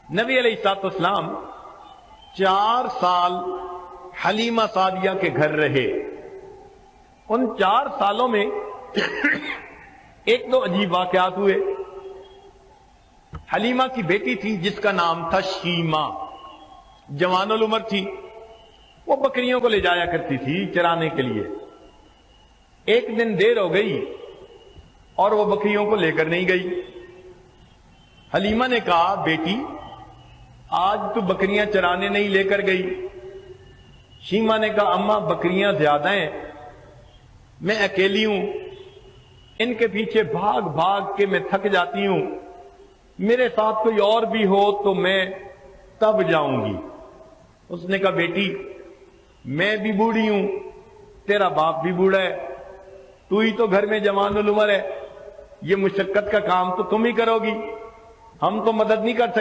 نبی علیہ الصلوۃ والسلام 4 سال حلیمہ سعدیہ کے گھر رہے. ان 4 سالوں میں ایک دو عجیب واقعات ہوئے. حلیمہ کی بیٹی تھی جس کا نام تھا شیمہ، جوان العمر تھی. وہ بکریوں کو لے جایا کرتی تھی چرانے کے لیے. ایک دن دیر ہو گئی اور وہ بکریوں کو لے کر نہیں گئی. حلیمہ نے کہا بیٹی آج تو بکریاں چرانے نہیں لے کر گئی. شیمہ نے کہا اماں بکریاں زیادہ ہیں، میں اکیلی ہوں، ان کے پیچھے بھاگ بھاگ کے میں تھک جاتی ہوں، میرے ساتھ کوئی اور بھی ہو تو میں تب جاؤں گی. اس نے کہا بیٹی میں بھی بوڑھی ہوں، تیرا باپ بھی بوڑھا ہے، تو ہی تو گھر میں جوان العمر ہے، یہ مشقت کا کام تو تم ہی کرو گی، ہم تو مدد نہیں کر سکتے.